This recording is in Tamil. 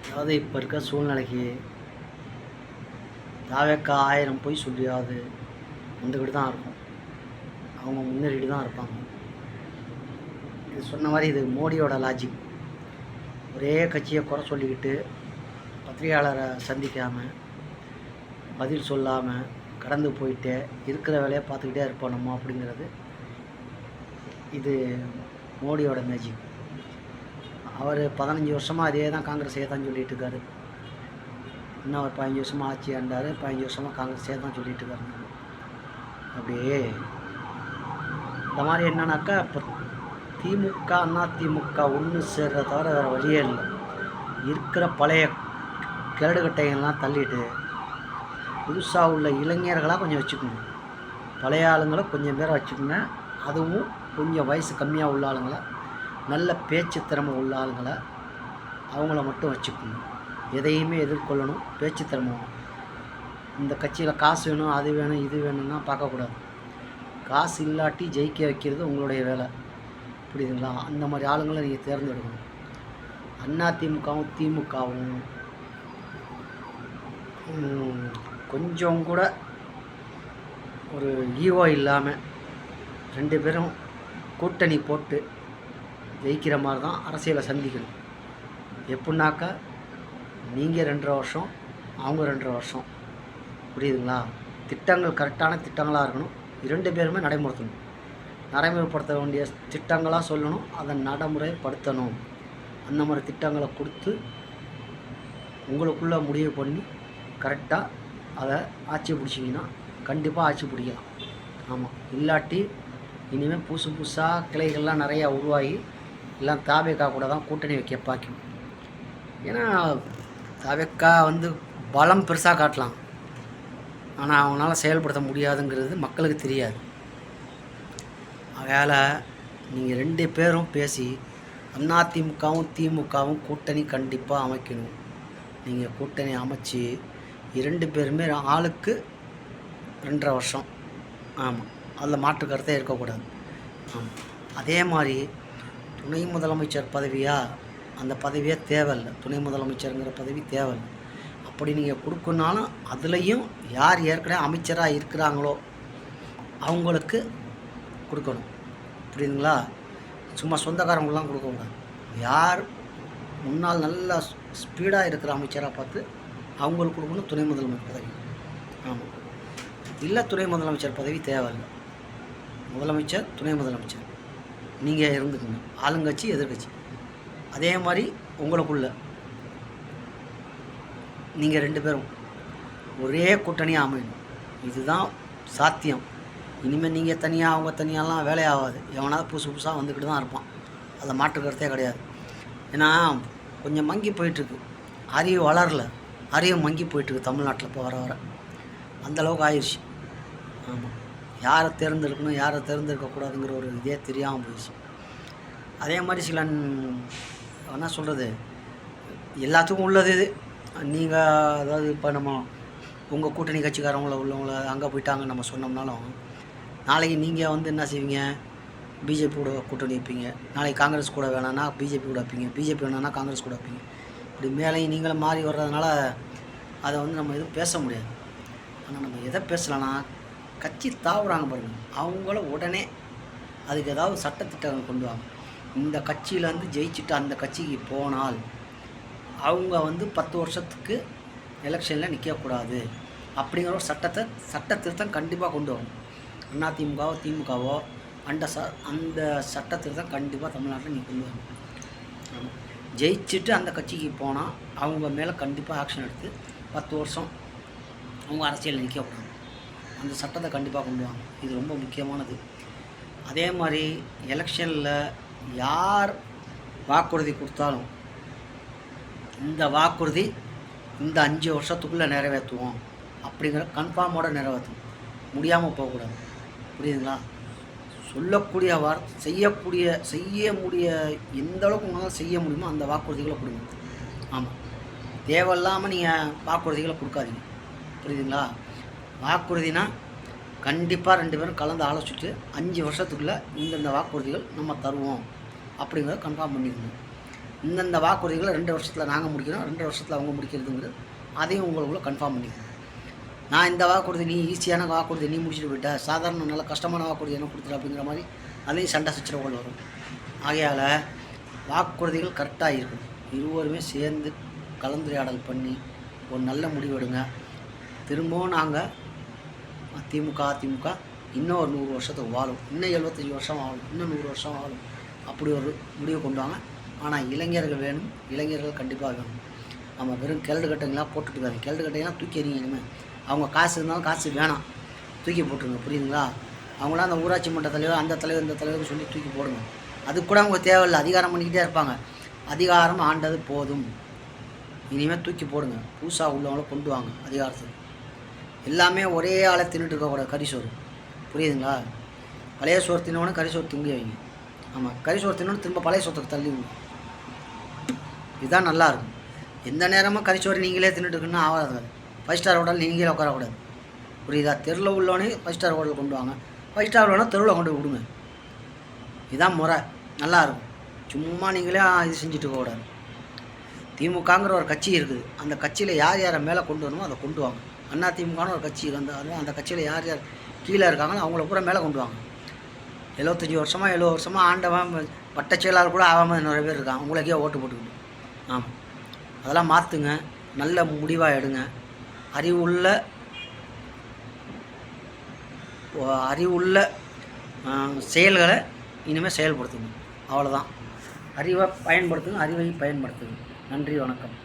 அதாவது இப்போ இருக்க சூழ்நிலைக்கு தாவேக்கா 1000 பொய் சொல்லியாவது வந்துக்கிட்டு தான் இருக்கும். அவங்க முன்னேறிட்டு தான் இருப்பாங்க. இது சொன்ன மாதிரி இது மோடியோட லாஜிக். ஒரே கட்சியை குறை சொல்லிக்கிட்டு பத்திரிகையாளரை சந்திக்காமல் பதில் சொல்லாமல் கடந்து போயிட்டே இருக்கிற வேலையை பார்த்துக்கிட்டே இருப்போம் நம்ம அப்படிங்கிறது இது மோடியோட மேஜிக். அவர் 15 வருஷமாக அதே தான் காங்கிரஸே தான் சொல்லிகிட்டு இருக்காரு. இன்னும் அவர் 15 வருஷமாக ஆட்சி ஆண்டார். 15 வருஷமாக காங்கிரஸே தான் சொல்லிகிட்டு இருக்காரு. அப்படியே இந்த மாதிரி என்னன்னாக்கா இப்போ திமுக அதிமுக ஒன்று சேர்றத தவிர வேறு வழியே இல்லை. இருக்கிற பழைய கிரடுகட்டைகள்லாம் தள்ளிட்டு புதுசாக உள்ள இளைஞர்களாக கொஞ்சம் வச்சுக்கணும். பழைய ஆளுங்களை கொஞ்சம் பேரை வச்சுக்கோங்க. அதுவும் கொஞ்சம் வயசு கம்மியாக உள்ள ஆளுங்களை, நல்ல பேச்சு திறமை உள்ள ஆளுங்களை அவங்கள மட்டும் வச்சுக்கணும். எதையுமே எதிர்கொள்ளணும், பேச்சு திறமை. இந்த கட்சியில் காசு வேணும், அது வேணும், இது வேணும்னா பார்க்கக்கூடாது. காசு இல்லாட்டி ஜெயிக்க வைக்கிறது உங்களுடைய வேலை, புரியுதுங்களா? அந்த மாதிரி ஆளுங்களை நீங்கள் தேர்ந்தெடுக்கணும். அதிமுகவும் திமுகவும் கொஞ்சம் கூட ஒரு ஈகோ இல்லாமல் 2 பேரும் கூட்டணி போட்டு ஜெயிக்கிற மாதிரி தான் அரசியலை சந்திக்கணும். எப்படின்னாக்கா நீங்கள் 2.5 வருஷம், அவங்க 2.5 வருஷம், புரியுதுங்களா? திட்டங்கள் கரெக்டான திட்டங்களாக இருக்கணும். 2 பேருமே நடைமுறைத்தணும். நடைமுறைப்படுத்த வேண்டிய திட்டங்களாக சொல்லணும், அதை நடைமுறைப்படுத்தணும். அந்த மாதிரி திட்டங்களை கொடுத்து உங்களுக்குள்ளே முடிவு பண்ணி கரெக்டாக அதை ஆட்சி பிடிச்சிங்கன்னா கண்டிப்பாக ஆட்சி பிடிக்கலாம். ஆமாம், இல்லாட்டி இனிமேல் புதுசாக கிளைகள்லாம் நிறையா உருவாகி எல்லாம் தாவேக்கா கூட தான் கூட்டணி வைக்க பார்க்கணும். ஏன்னா தாவேக்கா பலம் பெருசாக காட்டலாம், ஆனால் அவங்களால செயல்படுத்த முடியாதுங்கிறது மக்களுக்கு தெரியாது. அதனால் நீங்கள் 2 பேரும் பேசி அதிமுகவும் திமுகவும் கூட்டணி கண்டிப்பாக அமைக்கணும். நீங்கள் கூட்டணி அமைச்சு 2 பேருமே ஆளுக்கு 2.5 வருஷம். ஆமாம், அதில் மாற்று கருத்தே இருக்கக்கூடாது. ஆமாம், அதே மாதிரி துணை முதலமைச்சர் பதவியாக அந்த பதவியே தேவையில்லை. துணை முதலமைச்சருங்கிற பதவி தேவையில்லை. அப்படி நீங்கள் கொடுக்கணுனாலும் அதுலேயும் யார் ஏற்கனவே அமைச்சராக இருக்கிறாங்களோ அவங்களுக்கு கொடுக்கணும், புரியுதுங்களா? சும்மா சொந்தக்காரங்களாம் கொடுக்கக்கூடாது. யார் முன்னால் நல்லா ஸ்பீடாக இருக்கிற அமைச்சராக பார்த்து அவங்களுக்கு கொடுக்கணும் துணை முதலமைச்சர் பதவி. ஆமாம், இல்லை துணை முதலமைச்சர் பதவி தேவையில்லை. முதலமைச்சர், துணை முதலமைச்சர் நீங்கள் இருந்துக்கணும், ஆளுங்கட்சி எதிர்கட்சி. அதே மாதிரி உங்களுக்குள்ள நீங்கள் 2 பேரும் ஒரே கூட்டணியாக அமையணும். இதுதான் சாத்தியம். இனிமேல் நீங்கள் தனியாக அவங்க தனியாலாம் வேலையாகாது. எவனாவது புதுசாக வந்துக்கிட்டு தான் இருப்பான், அதை மாற்றுக்கிறதே கிடையாது. ஏன்னா கொஞ்சம் மங்கி போயிட்டுருக்கு, அறிவு வளரல, அறிவு மங்கி போயிட்டுருக்கு தமிழ்நாட்டில். இப்போ வர வர அந்தளவுக்கு ஆயிடுச்சு. ஆமாம், யாரை தேர்ந்தெடுக்கணும் யாரை தேர்ந்தெடுக்கக்கூடாதுங்கிற ஒரு இதே தெரியாமல் போயிடுச்சு. அதே மாதிரி சில என்ன சொல்கிறது, எல்லாத்துக்கும் உள்ளது இது. நீங்கள் அதாவது இப்போ நம்ம உங்கள் கூட்டணி கட்சிக்காரங்கள உள்ளவங்கள அங்கே போயிட்டாங்க நம்ம சொன்னோம்னாலும் நாளைக்கு நீங்கள் என்ன செய்வீங்க? பிஜேபி கூட கூட்டணி வைப்பீங்க. நாளைக்கு காங்கிரஸ் கூட வேணான்னா பிஜேபி கூட வைப்பீங்க. பிஜேபி வேணான்னா காங்கிரஸ் கூட வைப்பீங்க. இப்படி மேலேயும் நீங்களும் மாறி வர்றதுனால அதை நம்ம எதுவும் பேச முடியாது. ஆனால் நம்ம எதை பேசலான்னா, கட்சி தாவுறாங்க பாருங்கள், அவங்கள உடனே அதுக்கு ஏதாவது சட்டத்திட்டங்கள் கொண்டு வாங்க. இந்த கட்சியிலேருந்து ஜெயிச்சுட்டு அந்த கட்சிக்கு போனால் அவங்க 10 வருஷத்துக்கு எலெக்ஷனில் நிற்கக்கூடாது அப்படிங்கிற ஒரு சட்ட திருத்தம் கண்டிப்பாக கொண்டு வரணும். அதிமுகவோ திமுகவோ அந்த சட்ட திருத்தம் கண்டிப்பாக தமிழ்நாட்டில் நீ கொண்டு வரணும். ஜெயிச்சுட்டு அந்த கட்சிக்கு போனால் அவங்க மேலே கண்டிப்பாக ஆக்ஷன் எடுத்து 10 வருஷம் அவங்க அரசியலில் நிற்கக்கூடாது. அந்த சட்டத்தை கண்டிப்பாக கொண்டு வாங்க. இது ரொம்ப முக்கியமானது. அதே மாதிரி எலெக்ஷனில் யார் வாக்குறுதி கொடுத்தாலும் இந்த வாக்குறுதி இந்த 5 வருஷத்துக்குள்ளே நிறைவேற்றுவோம் அப்படிங்கிற கன்ஃபார்மோடு நிறைவேற்றணும். முடியாமல் போகக்கூடாது, புரியுதுங்களா? சொல்லக்கூடிய செய்ய முடிய எந்த அளவுக்கு உங்களால் செய்ய முடியுமோ அந்த வாக்குறுதிகளை கொடுங்க. ஆமாம், தேவையில்லாமல் நீங்கள் வாக்குறுதிகளை கொடுக்காதீங்க, புரியுதுங்களா? வாக்குறுதினா கண்டிப்பாக 2 பேரும் கலந்து ஆலோசிச்சுட்டு 5 வருஷத்துக்குள்ளே இந்தந்த வாக்குறுதிகள் நம்ம தருவோம் அப்படிங்கிறத கன்ஃபார்ம் பண்ணிக்கணும். இந்தந்த வாக்குறுதிகளை 2 வருஷத்தில் நாங்கள் முடிக்கிறோம், 2 வருஷத்தில் அவங்க முடிக்கிறதுங்கிறது அதையும் உங்களுக்குள்ள கன்ஃபார்ம் பண்ணிக்கணும். நான் இந்த வாக்குறுதி நீ ஈஸியான வாக்குறுதி நீ முடிச்சுட்டு போயிட்ட, சாதாரண நல்ல கஷ்டமான வாக்குறுதி என்ன கொடுத்துரு அப்படிங்கிற மாதிரி அதையும் சண்டை சச்சரவுகள் வரும். ஆகையால் வாக்குறுதிகள் கரெக்டாக இருக்கும். இருவருமே சேர்ந்து கலந்துரையாடல் பண்ணி ஒரு நல்ல முடிவு எடுங்க. திரும்பவும் நாங்கள் அதிமுக இன்னும் ஒரு 100 வருஷத்துக்கு வாழும், இன்னும் 75 வருஷம் வாழும், இன்னும் 100 வருஷம் வாழும். அப்படி ஒரு முடிவு கொண்டு வாங்க. ஆனால் இளைஞர்கள் வேணும், இளைஞர்கள் கண்டிப்பாக வேணும். நம்ம வெறும் கிழடு கட்டைங்களாம் போட்டுட்டு இருக்காங்க. கிழடு கட்டையெல்லாம் தூக்கி எறிங்க. இனிமேல் அவங்க காசு இருந்தாலும் காசு வேணாம், தூக்கி போட்டுருங்க. புரியுதுங்களா? அவங்களாம் அந்த ஊராட்சி மன்ற தலைவர் அந்த தலைவர் இந்த தலைவர்னு சொல்லி தூக்கி போடுங்க. அது கூட அவங்க தேவையில்லை, அதிகாரம் பண்ணிக்கிட்டே இருப்பாங்க. அதிகாரம் ஆண்டது போதும், இனிமேல் தூக்கி போடுங்க. புதுசாக உள்ளவங்கள கொண்டு வாங்க அதிகாரத்துக்கு. எல்லாமே ஒரே ஆளை தின்னுட்டு இருக்கக்கூடாது. கறிசோறு, புரியுதுங்களா? பழைய சோறு தின்னவொடனே கறிசோறு திங்க வைங்க. ஆமாம், கறிசோறு தின்னோன்னு திரும்ப பழைய சோத்துக்கு தள்ளி விடுங்க. இதுதான் நல்லாயிருக்கும். எந்த நேரமும் கறிச்சோறு நீங்களே தின்னுட்டு இருக்குன்னு ஆகாது. 5 ஸ்டார் ஹோட்டல் நீங்களே உட்காரக்கூடாது. புரியுதா? தெருவில் உள்ளவனே 5 ஸ்டார் ஹோட்டல் கொண்டு வாங்க, 5 ஸ்டார் ஹோட்டல் தெருவில் கொண்டு விடுங்க. இதுதான் முறை, நல்லாயிருக்கும். சும்மா நீங்களே இது செஞ்சுட்டு போகக்கூடாது. திமுகங்கிற ஒரு கட்சி இருக்குது, அந்த கட்சியில் யார் யாரை மேலே கொண்டு வரணுமோ அதை கொண்டு வாங்க. அதிமுகன்னு ஒரு கட்சி இருந்தாலும் அந்த கட்சியில் யார் யார் கீழே இருக்காங்களோ அவங்கள பூரா மேலே கொண்டு வாங்க. 75 வருஷமாக 70 வருஷமாக ஆண்டவன் வட்ட செயலாளர் கூட ஆகாமல் நிறைய பேர் இருக்காங்க. உங்களுக்கே ஓட்டு போட்டுக்கிட்டு. ஆமாம், அதெல்லாம் மாற்றுங்க, நல்ல முடிவாக எடுங்க. அறிவுள்ள செயல்களை இனிமேல் செயல்படுத்துங்க. அவ்வளோதான். அறிவை பயன்படுத்துங்க, அறிவை பயன்படுத்துங்க. நன்றி, வணக்கம்.